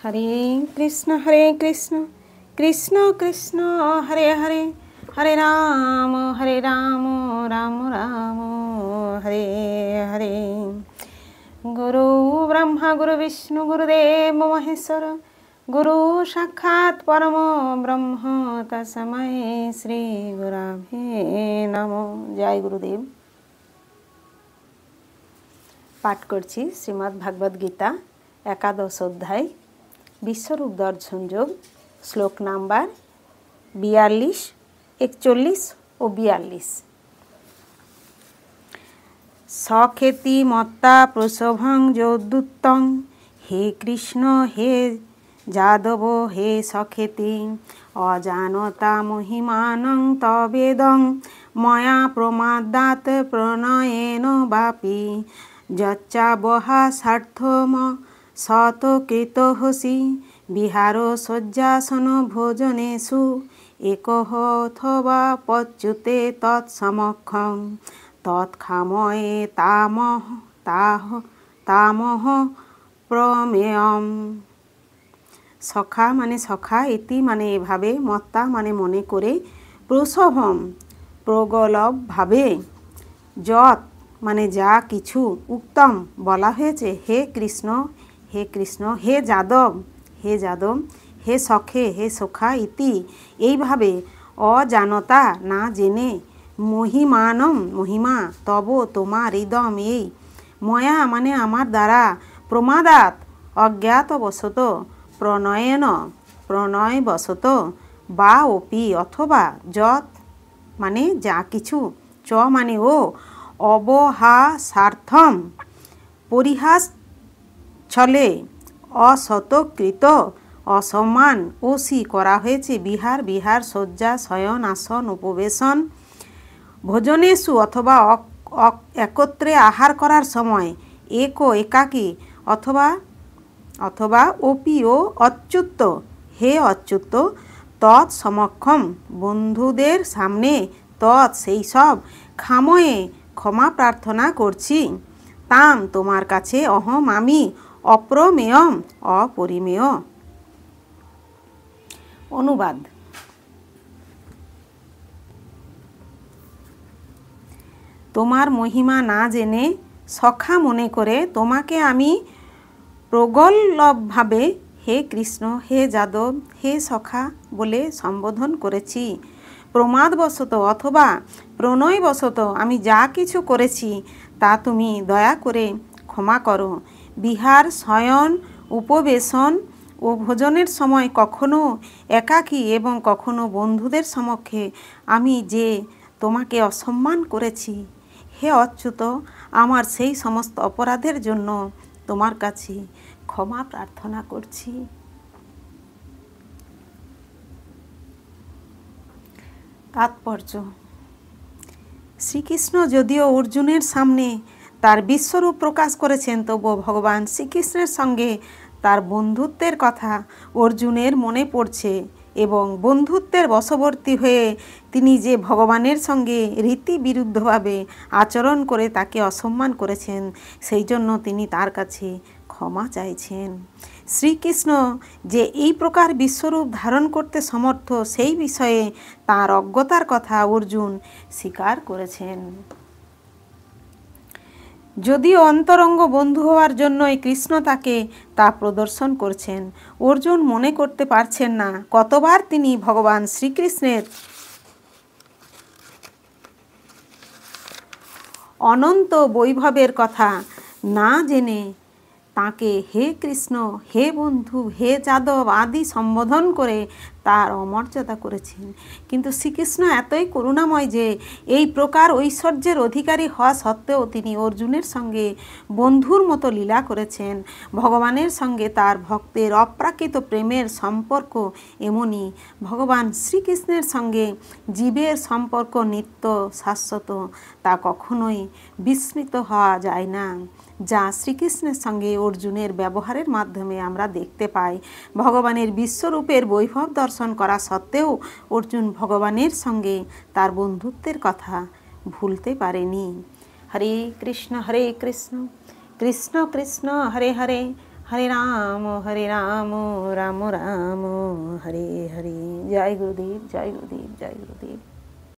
हरे कृष्ण कृष्ण कृष्ण हरे हरे हरे राम राम राम हरे हरे। गुरु ब्रह्मा गुरु विष्णु गुरुदेव महेश्वर गुरु साक्षात् परम ब्रह्म तस्मै श्री गुरवे नमो। जय गुरुदेव। पाठ करছি श्रीमद् भागवत गीता एकादश अध्याय विश्वरूप दर्शन योग श्लोक नम्बर 42, 41 और 42। सखेति मत्ता प्रसभं जोदुत्तं हे कृष्ण हे जादव हे सखेति अजानता महिमानं तवेदं मया प्रमादात् प्रणयेन वापि यच्चावहा सार्थम सतकृतोऽसि विहार शय्यासन भोजनेषु एकः अथवा पच्युते तत्समक्षं तत्खामये तामह प्रमेयम्। सखा माने सखा, इति माने एभावे, मत्ता माने मने करे, प्रसभम प्रगल्भ भावे, যত মানে যা কিছু, উত্তম বলা হয়েছে, হে কৃষ্ণ হে যাদব হে সখে হে সখা, ইতি এইভাবে, অজানতা না জেনে, মহিমানম মহিমা, তব তোমার হৃদম এই, ময়া মানে আমার দ্বারা, প্রমাদাত অজ্ঞাতবশত, প্রণয়বশত, বা অপি অথবা, যৎ মানে যা কিছু, চ মানে ও, অবহাসার্থম পরিহাস ছলে, অসতকৃত অসম্মান ওসি করা হয়েছে, বিহার শয্যা শয়ন আসন উপবেশন, ভোজনেষু অথবা একত্রে আহার করার সময়, একাকী অথবা অপি ও অচ্যুত হে অচ্যুত, তৎ সমক্ষম বন্ধুদের সামনে, তৎ সেই সব, খাময়ে ক্ষমা প্রার্থনা করছি, তাম তোমার কাছে, অহম আমি, অপ্রমেয়ম অপরিমেয়। অনুবাদ। তোমার মহিমা না জেনে সখা মনে করে তোমাকে আমি প্রগল্ভভাবে হে কৃষ্ণ হে যাদব হে সখা বলে সম্বোধন করেছি। প্রমাদবশত অথবা প্রণয়বশত আমি যা কিছু করেছি তা তুমি দয়া করে ক্ষমা করো। বিহার শয়ন উপবেশন ও ভোজনের সময় কখনো একাকী এবং কখনো বন্ধুদের সমক্ষে আমি যে তোমাকে অসম্মান করেছি, হে অচ্যুত, আমার সেই সমস্ত অপরাধের জন্য তোমার কাছে ক্ষমা প্রার্থনা করছি। তাৎপর্য। শ্রীকৃষ্ণ যদিও অর্জুনের সামনে তার বিশ্বরূপ প্রকাশ করেছেন, তবুও ভগবান শ্রীকৃষ্ণের সঙ্গে তার বন্ধুত্বের কথা অর্জুনের মনে পড়ছে এবং বন্ধুত্বের বশবর্তী হয়ে তিনি যে ভগবানের সঙ্গে রীতিবিরুদ্ধভাবে আচরণ করে তাকে অসম্মান করেছেন, সেই জন্য তিনি তার কাছে ক্ষমা চাইছেন। শ্রীকৃষ্ণ যে এই প্রকার বিশ্বরূপ ধারণ করতে সমর্থ, সেই বিষয়ে তাঁর অজ্ঞতার কথা অর্জুন স্বীকার করেছেন। যদিও অন্তরঙ্গ বন্ধু হওয়ার জন্যই কৃষ্ণ তাকে তা প্রদর্শন করছেন, অর্জুন মনে করতে পারছেন না কতবার তিনি ভগবান শ্রীকৃষ্ণের অনন্ত বৈভবের কথা না জেনে তাকে হে কৃষ্ণ হে বন্ধু হে যাদব আদি সম্বোধন করে তার অমর্যাদা করেছেন। কিন্তু শ্রীকৃষ্ণ এতই করুণাময় যে এই প্রকার ঐশ্বর্যের অধিকারী হওয়া সত্ত্বেও তিনি অর্জুনের সঙ্গে বন্ধুর মতো লীলা করেছেন। ভগবানের সঙ্গে তার ভক্তের অপ্রাকৃত প্রেমের সম্পর্ক এমনই, ভগবান শ্রীকৃষ্ণের সঙ্গে জীবের সম্পর্ক নিত্য শাশ্বত, তা কখনোই বিস্মৃত হওয়া যায় না, যা শ্রীকৃষ্ণের সঙ্গে অর্জুনের ব্যবহারের মাধ্যমে আমরা দেখতে পাই। ভগবানের বিশ্বরূপের বৈভব দর্শন করা সত্ত্বেও অর্জুন ভগবানের সঙ্গে তার বন্ধুত্বের কথা ভুলতে পারেনি। হরে কৃষ্ণ কৃষ্ণ কৃষ্ণ হরে হরে হরে রাম রাম রাম হরে হরে। জয় গুরুদেব, জয় গুরুদেব, জয় গুরুদেব।